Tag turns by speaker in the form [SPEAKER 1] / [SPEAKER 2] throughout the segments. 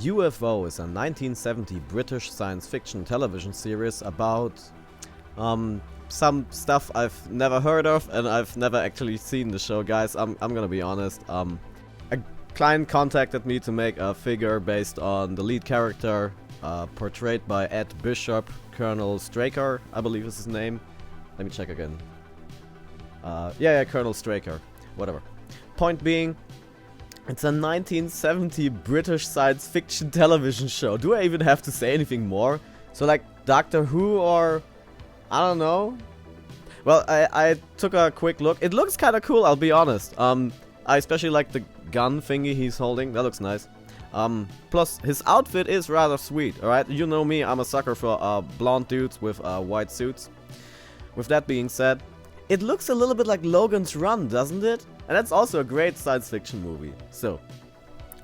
[SPEAKER 1] UFO is a 1970 British science fiction television series about some stuff I've never heard of, and I've never actually seen the show, guys. I'm gonna be honest. A client contacted me to make a figure based on the lead character, portrayed by Ed Bishop, Colonel Straker, I believe is his name. Let me check again. Yeah, Colonel Straker. Whatever. Point being, it's a 1970 British science fiction television show. Do I even have to say anything more? So like Doctor Who or... I don't know. Well, I took a quick look. It looks kind of cool, I'll be honest. I especially like the gun thingy he's holding. That looks nice. Plus, his outfit is rather sweet, alright? You know me, I'm a sucker for blonde dudes with white suits. With that being said, it looks a little bit like Logan's Run, doesn't it? And that's also a great science fiction movie. So,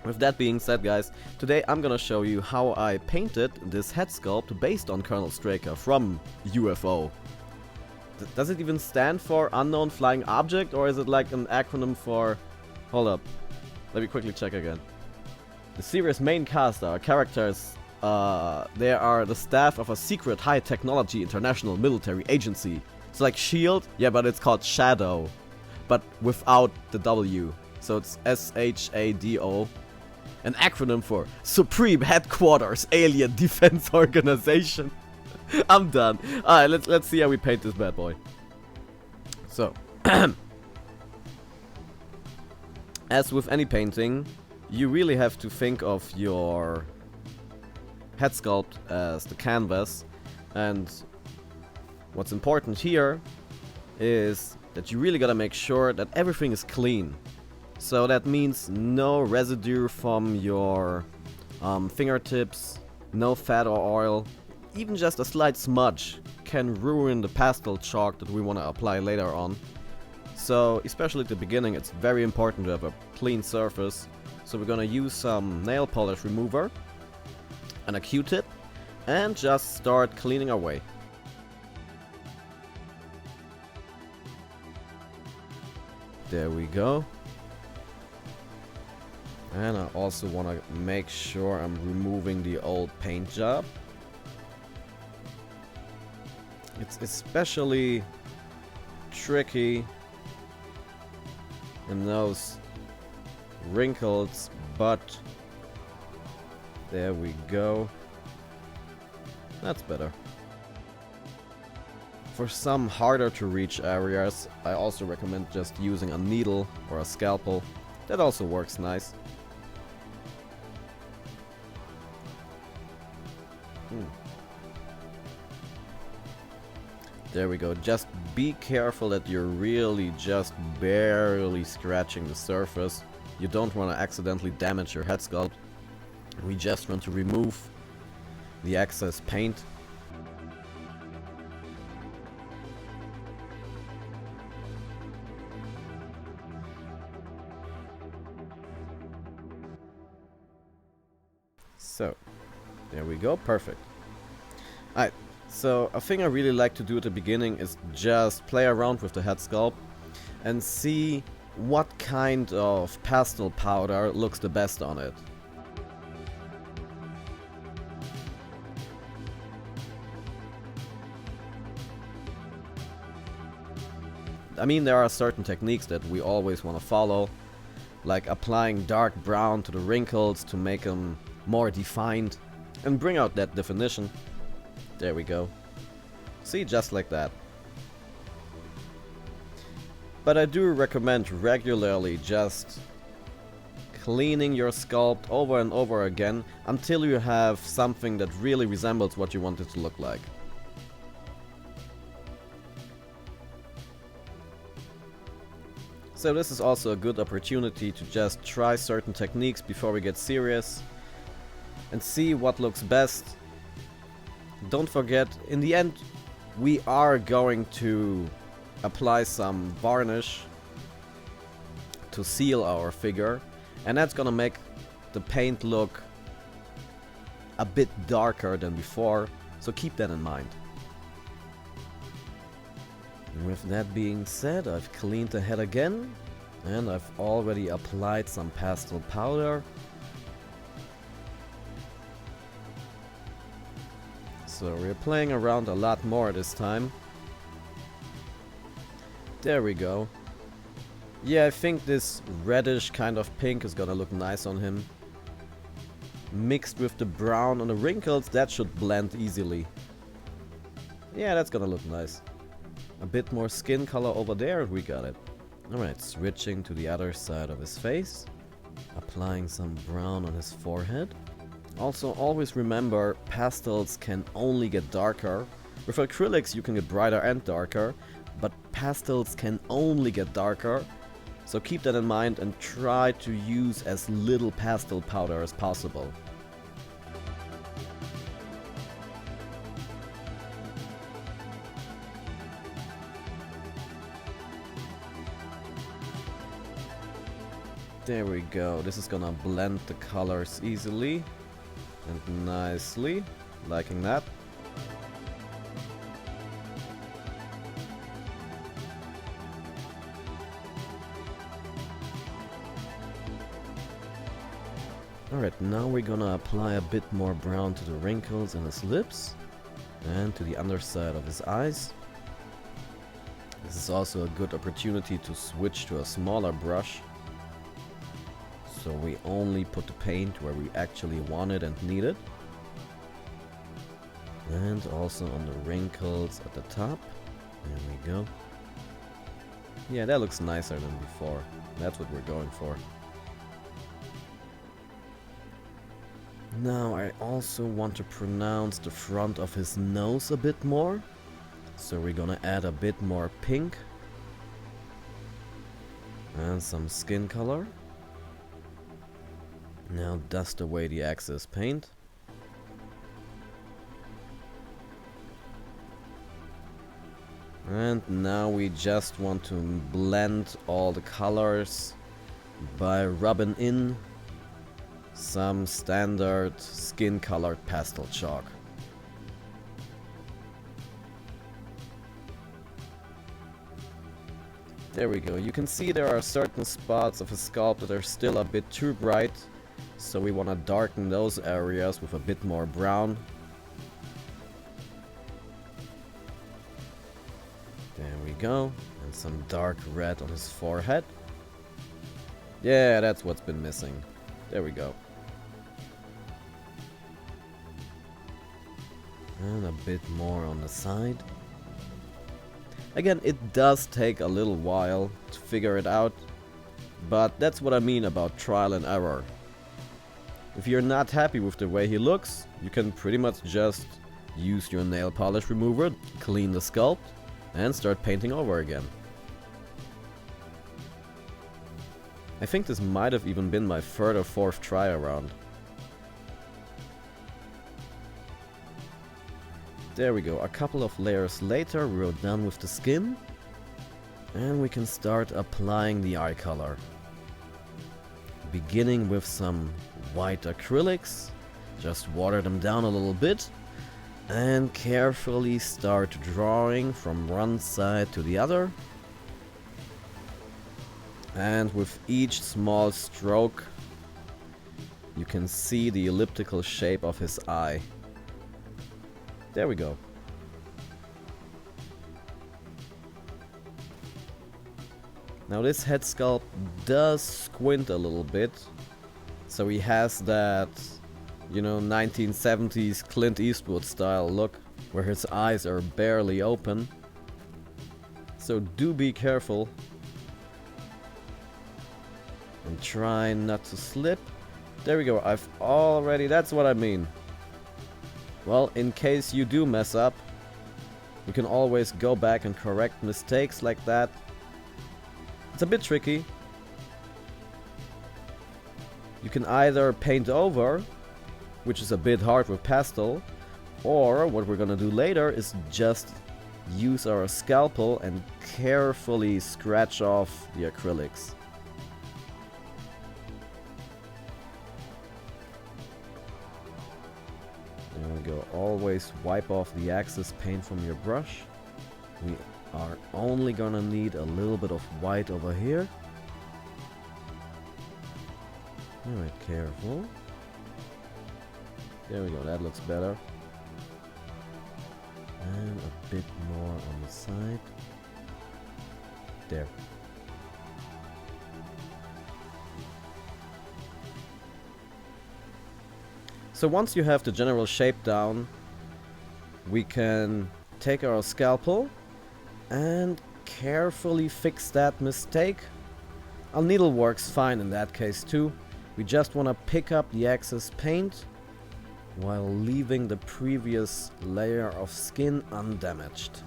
[SPEAKER 1] with that being said, guys, today I'm gonna show you how I painted this head sculpt based on Colonel Straker from UFO. Does it even stand for Unknown Flying Object, or is it like an acronym for... Hold up. Let me quickly check again. The series' main cast are characters. They are the staff of a secret high-technology international military agency. It's like SHIELD, yeah, but it's called Shadow. But without the W. So it's SHADO. An acronym for Supreme Headquarters Alien Defense Organization. I'm done. Alright, let's see how we paint this bad boy. So, as with any painting, you really have to think of your head sculpt as the canvas, and what's important here is that you really gotta make sure that everything is clean. So that means no residue from your fingertips, no fat or oil. Even just a slight smudge can ruin the pastel chalk that we want to apply later on. So, especially at the beginning, it's very important to have a clean surface. So we're gonna use some nail polish remover and a Q-tip and just start cleaning our way. There we go. And I also want to make sure I'm removing the old paint job. It's especially tricky in those wrinkles, but there we go. That's better. For some harder to reach areas, I also recommend just using a needle or a scalpel. That also works nice. There we go. Just be careful that you're really just barely scratching the surface. You don't want to accidentally damage your head sculpt. We just want to remove the excess paint. So, there we go. Perfect. Alright. So, a thing I really like to do at the beginning is just play around with the head sculpt and see what kind of pastel powder looks the best on it. I mean, there are certain techniques that we always want to follow, like applying dark brown to the wrinkles to make them more defined and bring out that definition. There we go. See, just like that. But I do recommend regularly just cleaning your sculpt over and over again until you have something that really resembles what you want it to look like. So this is also a good opportunity to just try certain techniques before we get serious and see what looks best. Don't forget, in the end, we are going to apply some varnish to seal our figure, and that's gonna make the paint look a bit darker than before, so keep that in mind. With that being said, I've cleaned the head again, and I've already applied some pastel powder. So we're playing around a lot more this time. There we go. Yeah, I think this reddish kind of pink is gonna look nice on him. Mixed with the brown on the wrinkles, that should blend easily. Yeah, that's gonna look nice. A bit more skin color over there and we got it. Alright, switching to the other side of his face. Applying some brown on his forehead. Also, always remember, pastels can only get darker. With acrylics you can get brighter and darker, but pastels can only get darker. So keep that in mind and try to use as little pastel powder as possible. There we go, this is gonna blend the colors easily and nicely, liking that. Alright, now we're gonna apply a bit more brown to the wrinkles in his lips and to the underside of his eyes. This is also a good opportunity to switch to a smaller brush, so we only put the paint where we actually want it and need it. And also on the wrinkles at the top. There we go. Yeah, that looks nicer than before. That's what we're going for. Now I also want to pronounce the front of his nose a bit more. So we're gonna add a bit more pink. And some skin color. Now dust away the excess paint. And now we just want to blend all the colors by rubbing in some standard skin colored pastel chalk. There we go. You can see there are certain spots of his scalp that are still a bit too bright. So we want to darken those areas with a bit more brown. There we go. And some dark red on his forehead. Yeah, that's what's been missing. There we go. And a bit more on the side. Again, it does take a little while to figure it out. But that's what I mean about trial and error. If you're not happy with the way he looks, you can pretty much just use your nail polish remover, clean the sculpt, and start painting over again. I think this might have even been my third or fourth try around. There we go, a couple of layers later we're done with the skin. And we can start applying the eye color. Beginning with some white acrylics, just water them down a little bit and carefully start drawing from one side to the other. And with each small stroke you can see the elliptical shape of his eye. There we go. Now this head sculpt does squint a little bit, so he has that, you know, 1970s Clint Eastwood style look, where his eyes are barely open. So do be careful. And try not to slip. There we go, that's what I mean. Well, in case you do mess up, you can always go back and correct mistakes like that. It's a bit tricky. You can either paint over, which is a bit hard with pastel, or what we're gonna do later is just use our scalpel and carefully scratch off the acrylics. There we go. Always wipe off the excess paint from your brush. We are only gonna need a little bit of white over here. Alright, careful. There we go, that looks better. And a bit more on the side. There. So once you have the general shape down, we can take our scalpel and carefully fix that mistake. A needle works fine in that case too. We just want to pick up the excess paint while leaving the previous layer of skin undamaged.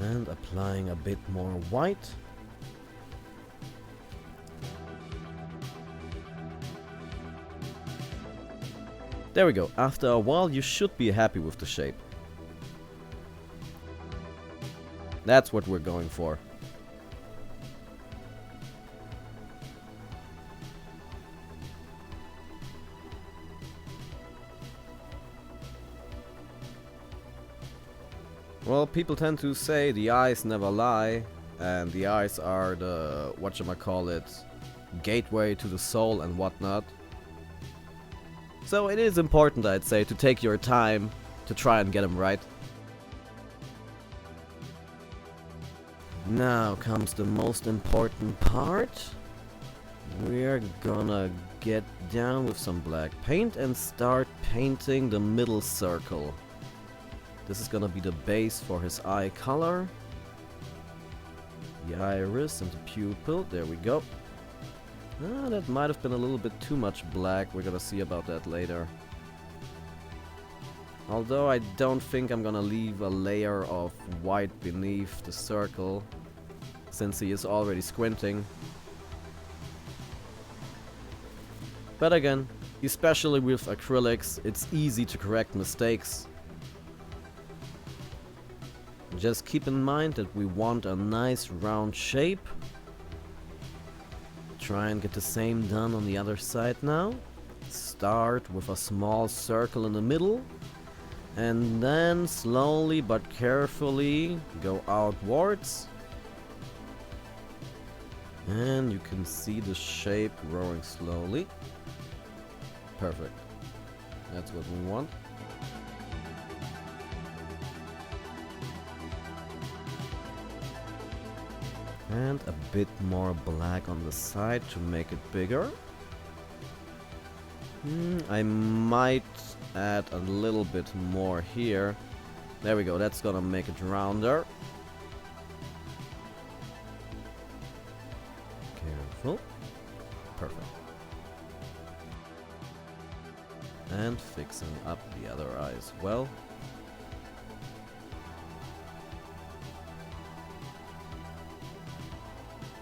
[SPEAKER 1] And applying a bit more white. There we go. After a while you should be happy with the shape. That's what we're going for. Well, people tend to say the eyes never lie, and the eyes are the, whatchamacallit, gateway to the soul and whatnot. So it is important, I'd say, to take your time to try and get them right. Now comes the most important part. We're gonna get down with some black paint and start painting the middle circle. This is gonna be the base for his eye color. The iris and the pupil, there we go. Ah, that might have been a little bit too much black, we're gonna see about that later. Although I don't think I'm gonna leave a layer of white beneath the circle, since he is already squinting. But again, especially with acrylics, it's easy to correct mistakes. Just keep in mind that we want a nice round shape. Try and get the same done on the other side now. Start with a small circle in the middle. And then slowly but carefully go outwards. And you can see the shape growing slowly. Perfect. That's what we want. And a bit more black on the side to make it bigger. I might add a little bit more here. There we go, that's gonna make it rounder. Careful. Perfect. And fixing up the other eye as well.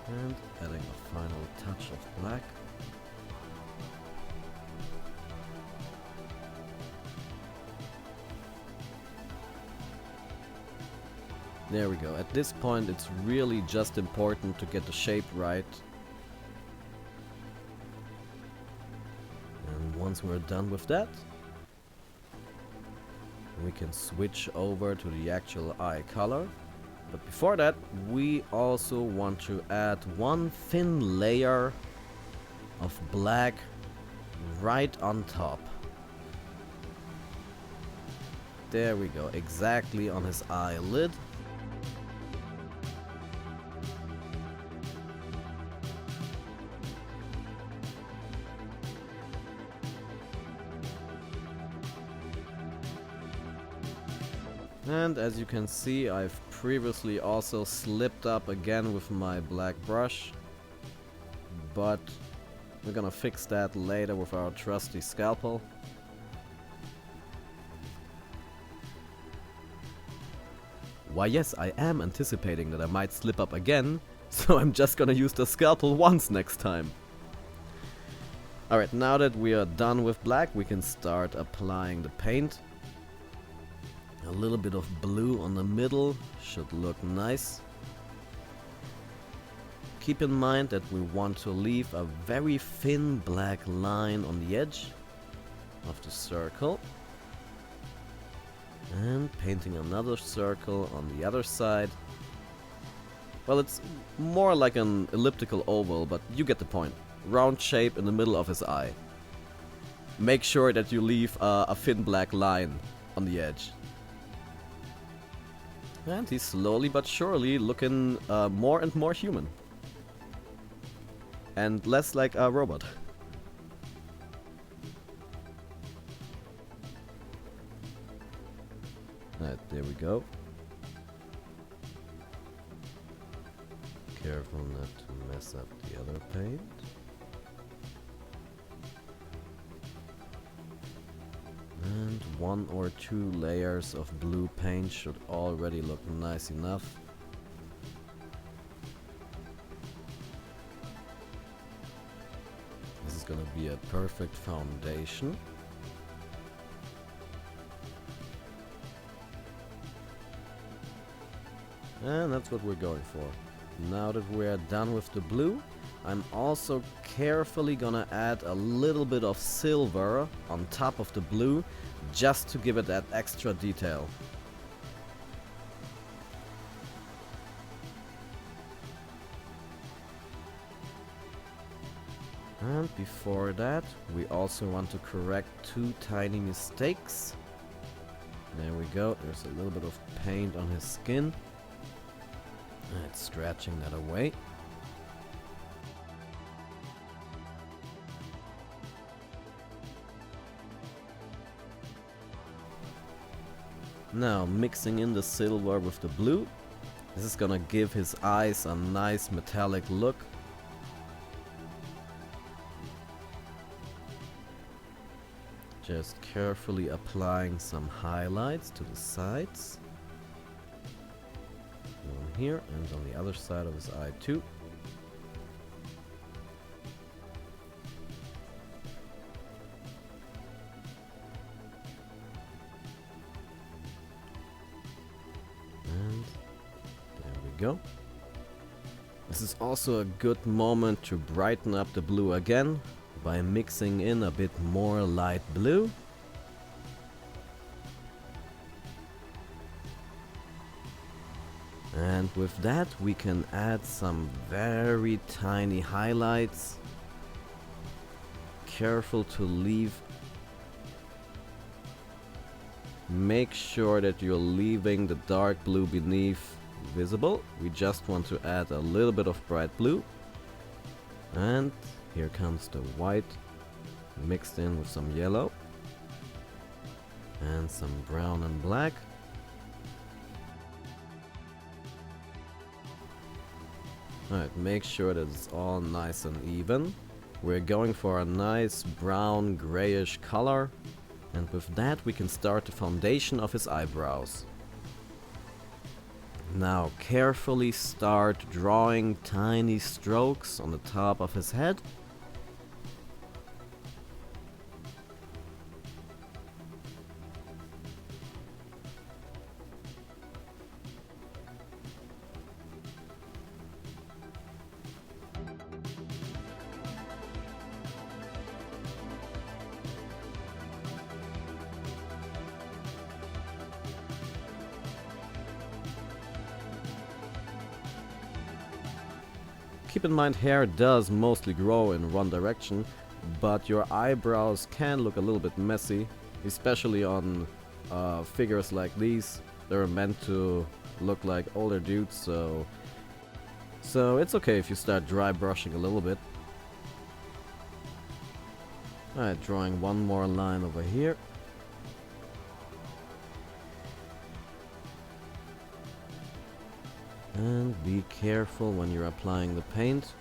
[SPEAKER 1] And adding a final touch of black. There we go. At this point it's really just important to get the shape right. And once we're done with that, we can switch over to the actual eye color. But before that, we also want to add one thin layer of black right on top. There we go, exactly on his eyelid. And as you can see, I've previously also slipped up again with my black brush, but we're gonna fix that later with our trusty scalpel. Why yes, I am anticipating that I might slip up again, so I'm just gonna use the scalpel once next time. Alright, now that we are done with black, we can start applying the paint. A little bit of blue on the middle should look nice. Keep in mind that we want to leave a very thin black line on the edge of the circle. And painting another circle on the other side. Well, it's more like an elliptical oval, but you get the point. round shape in the middle of his eye. Make sure that you leave a thin black line on the edge. And he's slowly but surely looking more and more human. And less like a robot. Alright, there we go. Careful not to mess up the other paint. And 1 or 2 layers of blue paint should already look nice enough. This is gonna be a perfect foundation. And that's what we're going for. Now that we're done with the blue, I'm also carefully gonna add a little bit of silver on top of the blue, just to give it that extra detail. And before that, we also want to correct 2 tiny mistakes. There we go, there's a little bit of paint on his skin. It's scratching that away. Now mixing in the silver with the blue. This is gonna give his eyes a nice metallic look. Just carefully applying some highlights to the sides. One here and on the other side of his eye too. And there we go. This is also a good moment to brighten up the blue again by mixing in a bit more light blue. And with that we can add some very tiny highlights. Careful to leave. Make sure that you're leaving the dark blue beneath visible. We just want to add a little bit of bright blue. And here comes the white mixed in with some yellow. And some brown and black. Alright, make sure that it's all nice and even. We're going for a nice brown grayish color. And with that we can start the foundation of his eyebrows. Now carefully start drawing tiny strokes on the top of his head. Keep in mind, hair does mostly grow in one direction, but your eyebrows can look a little bit messy, especially on figures like these. They're meant to look like older dudes, so it's okay if you start dry brushing a little bit. Alright, drawing one more line over here. And be careful when you're applying the paint.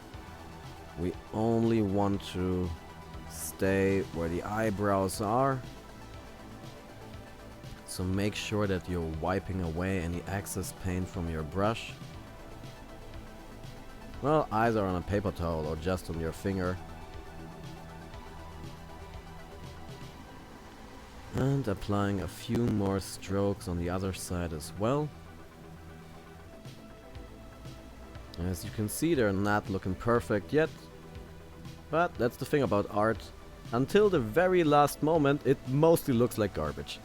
[SPEAKER 1] We only want to stay where the eyebrows are. So make sure that you're wiping away any excess paint from your brush. Well, either on a paper towel or just on your finger. And applying a few more strokes on the other side as well. As you can see, they're not looking perfect yet, but that's the thing about art. Until the very last moment, it mostly looks like garbage.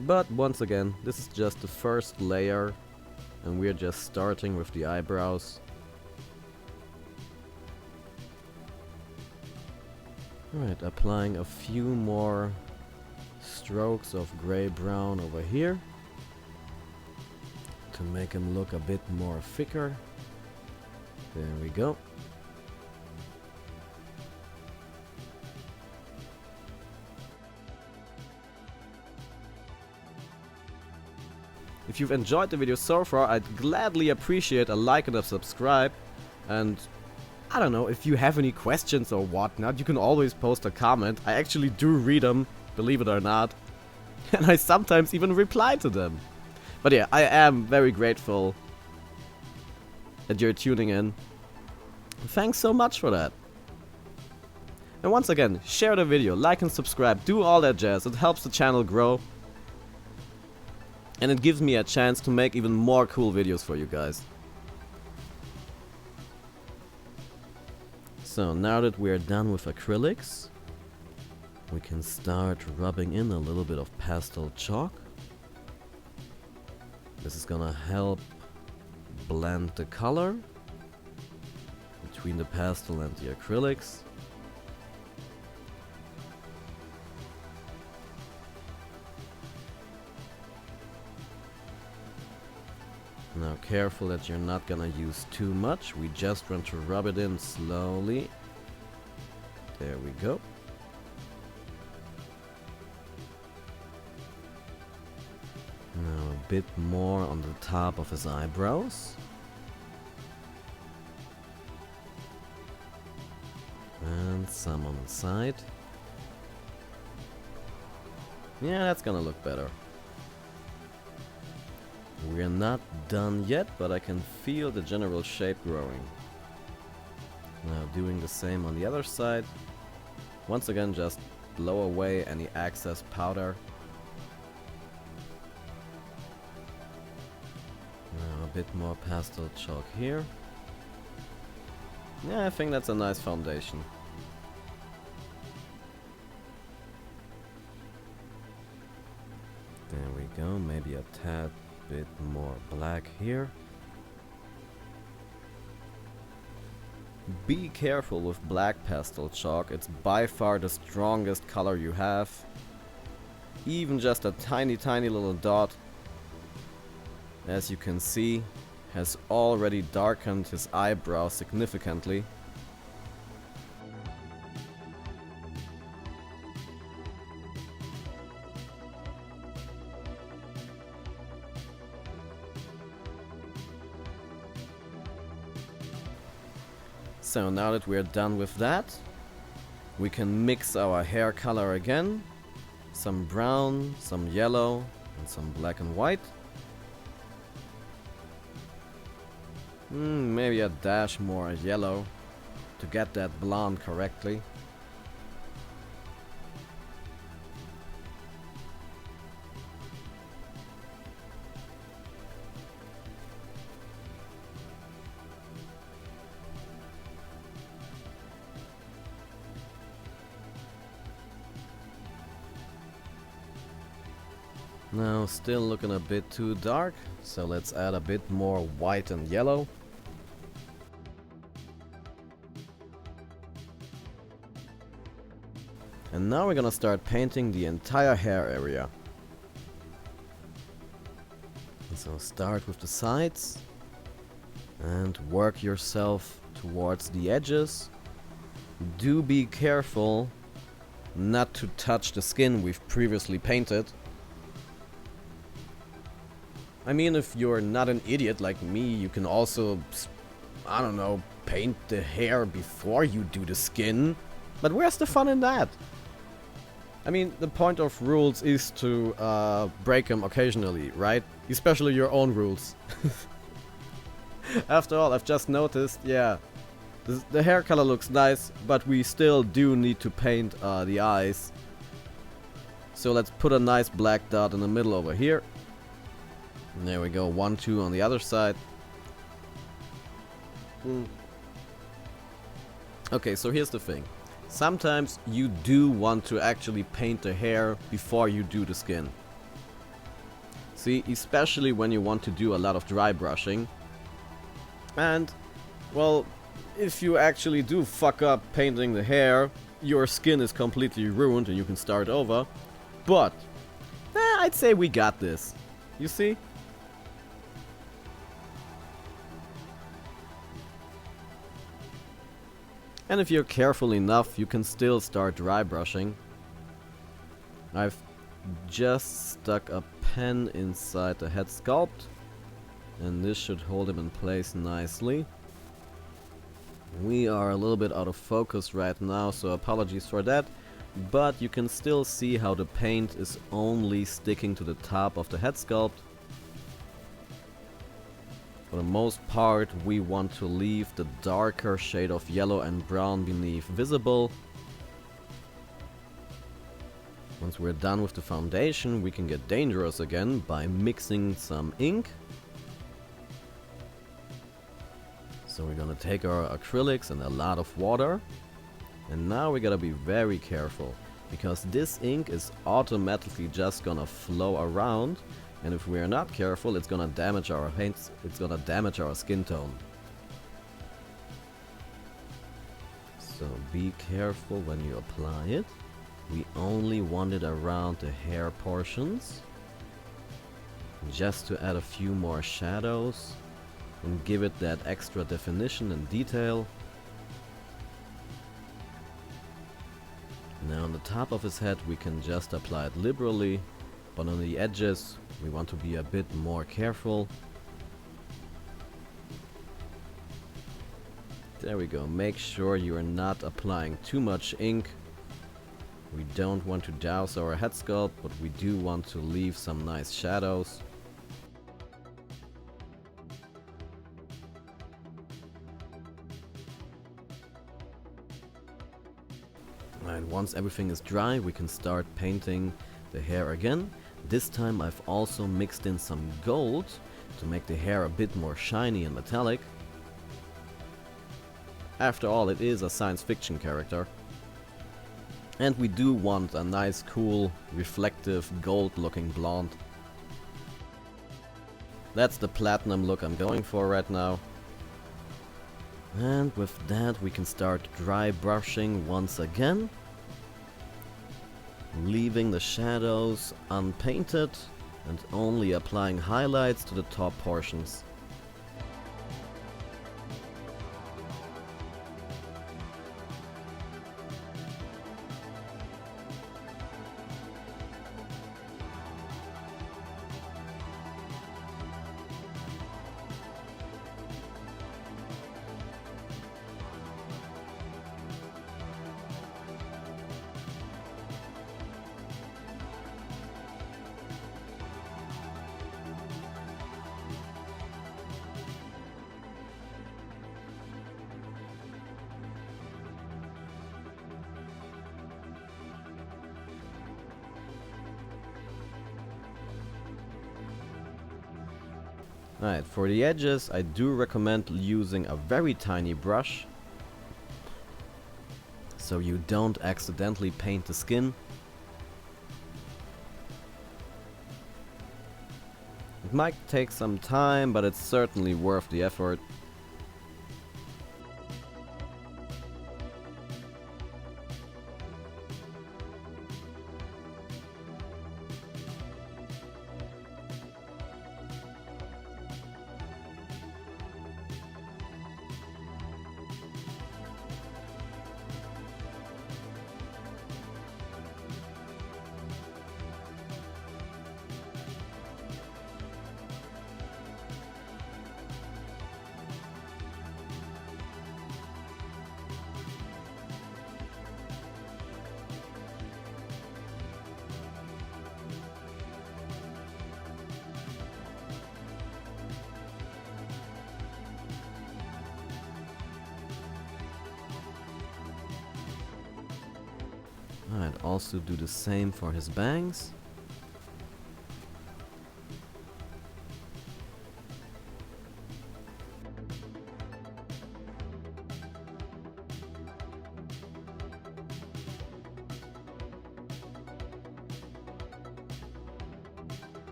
[SPEAKER 1] But once again, this is just the first layer, and we're just starting with the eyebrows. Right, applying a few more strokes of gray-brown over here to make him look a bit more thicker. There we go. If you've enjoyed the video so far, I'd gladly appreciate a like and a subscribe. And I don't know, if you have any questions or whatnot, you can always post a comment. I actually do read them, believe it or not. And I sometimes even reply to them. But yeah, I am very grateful that you're tuning in. Thanks so much for that. And once again, share the video, like and subscribe, do all that jazz. It helps the channel grow. And it gives me a chance to make even more cool videos for you guys. So now that we're done with acrylics, we can start rubbing in a little bit of pastel chalk. This is gonna help blend the color between the pastel and the acrylics. Now careful that you're not gonna use too much. We just want to rub it in slowly. There we go. Now a bit more on the top of his eyebrows. And some on the side. Yeah, that's gonna look better. We're not done yet, but I can feel the general shape growing. Now doing the same on the other side. Once again, just blow away any excess powder. Now a bit more pastel chalk here. Yeah, I think that's a nice foundation. There we go, maybe a tad bit more black here. Be careful with black pastel chalk, it's by far the strongest color you have. Even just a tiny little dot, as you can see, has already darkened his eyebrow significantly. So now that we're done with that, we can mix our hair color again. Some brown, some yellow, and some black and white. Maybe a dash more yellow to get that blonde correctly. Now still looking a bit too dark, so let's add a bit more white and yellow. And now we're gonna start painting the entire hair area. So start with the sides and work yourself towards the edges. Do be careful not to touch the skin we've previously painted. I mean, if you're not an idiot like me, you can also, I don't know, paint the hair before you do the skin. But where's the fun in that? I mean, the point of rules is to break them occasionally, right? Especially your own rules. After all, I've just noticed, yeah, the hair color looks nice, but we still do need to paint the eyes. So let's put a nice black dot in the middle over here. And there we go, 1, 2 on the other side. Okay, so here's the thing. Sometimes you do want to actually paint the hair before you do the skin. See, especially when you want to do a lot of dry brushing. And, well, if you actually do fuck up painting the hair, your skin is completely ruined and you can start over. But I'd say we got this. You see? And if you're careful enough, you can still start dry brushing. I've just stuck a pen inside the head sculpt, and this should hold him in place nicely. We are a little bit out of focus right now, so apologies for that, but you can still see how the paint is only sticking to the top of the head sculpt. For the most part, we want to leave the darker shade of yellow and brown beneath visible. Once we're done with the foundation, we can get dangerous again by mixing some ink. So we're gonna take our acrylics and a lot of water. And now we gotta be very careful, because this ink is automatically just gonna flow around. And if we are not careful, it's gonna damage our paints, it's gonna damage our skin tone. So be careful when you apply it. We only want it around the hair portions, just to add a few more shadows and give it that extra definition and detail. Now on the top of his head we can just apply it liberally, but on the edges we want to be a bit more careful. There we go. Make sure you are not applying too much ink. We don't want to douse our head sculpt, but we do want to leave some nice shadows. And once everything is dry, we can start painting the hair again. This time I've also mixed in some gold to make the hair a bit more shiny and metallic. After all, it is a science fiction character. And we do want a nice, cool, reflective, gold-looking blonde. That's the platinum look I'm going for right now. And with that we can start dry brushing once again, leaving the shadows unpainted and only applying highlights to the top portions. Alright, for the edges I do recommend using a very tiny brush, so you don't accidentally paint the skin. It might take some time, but it's certainly worth the effort. I'd also do the same for his bangs.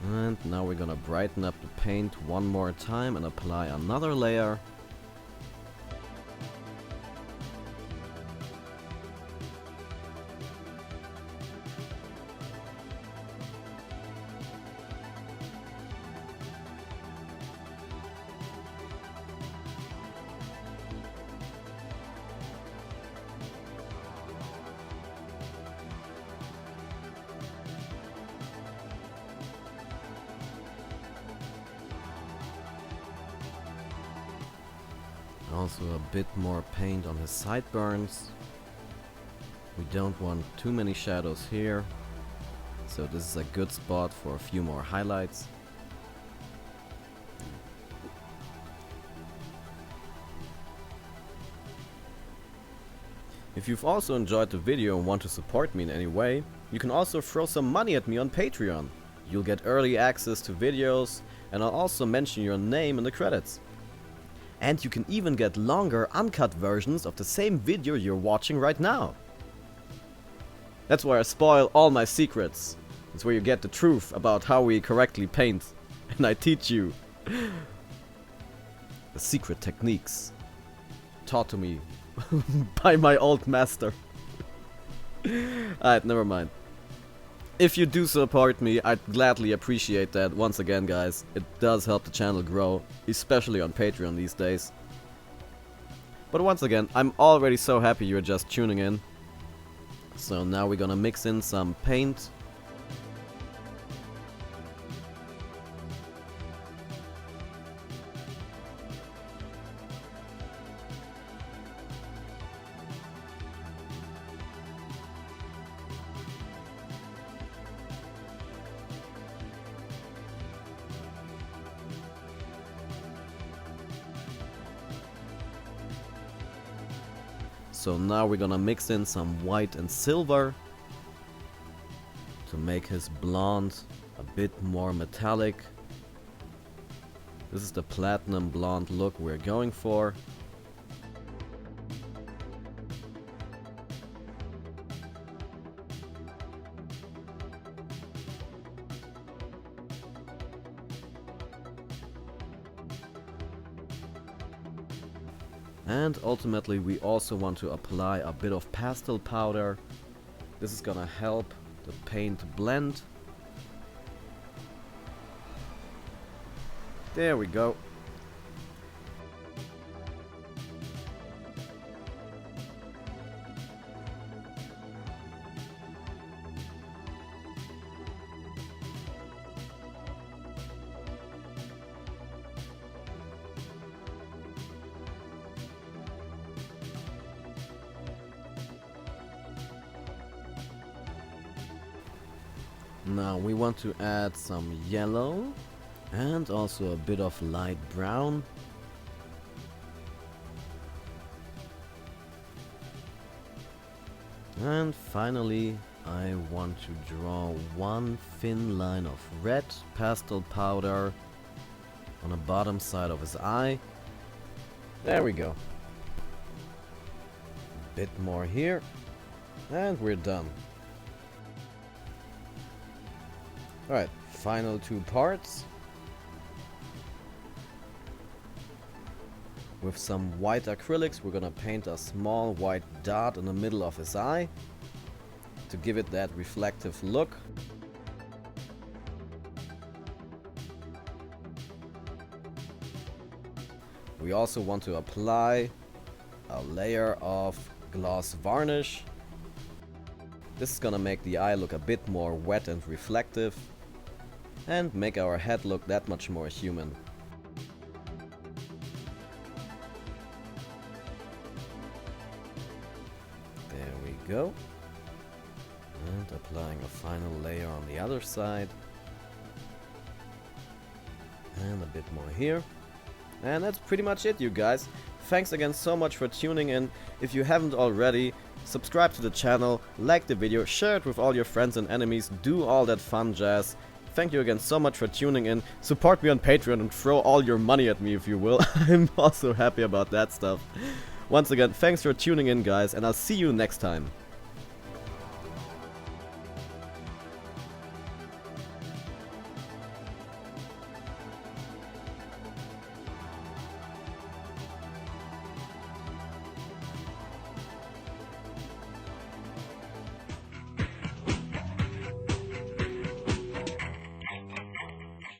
[SPEAKER 1] And now we're gonna brighten up the paint one more time and apply another layer. Also a bit more paint on his sideburns. We don't want too many shadows here, so this is a good spot for a few more highlights. If you've also enjoyed the video and want to support me in any way, you can also throw some money at me on Patreon. You'll get early access to videos, and I'll also mention your name in the credits. And you can even get longer uncut versions of the same video you're watching right now. That's where I spoil all my secrets. It's where you get the truth about how we correctly paint. And I teach you the secret techniques taught to me by my old master. Alright, never mind. If you do support me, I'd gladly appreciate that. Once again, guys, it does help the channel grow, especially on Patreon these days. But once again, I'm already so happy you're just tuning in. So now we're gonna mix in some paint. So now we're gonna mix in some white and silver to make his blonde a bit more metallic. This is the platinum blonde look we're going for. And ultimately we also want to apply a bit of pastel powder. This is gonna help the paint blend. There we go. Now we want to add some yellow and also a bit of light brown. And finally I want to draw one thin line of red pastel powder on the bottom side of his eye. There we go. A bit more here and we're done. Alright, final two parts. With some white acrylics, we're gonna paint a small white dot in the middle of his eye to give it that reflective look. We also want to apply a layer of gloss varnish. This is gonna make the eye look a bit more wet and reflective, and make our head look that much more human. There we go. And applying a final layer on the other side. And a bit more here. And that's pretty much it, you guys. Thanks again so much for tuning in. If you haven't already, subscribe to the channel, like the video, share it with all your friends and enemies, do all that fun jazz. Thank you again so much for tuning in. Support me on Patreon and throw all your money at me if you will. I'm also happy about that stuff. Once again, thanks for tuning in, guys, and I'll see you next time.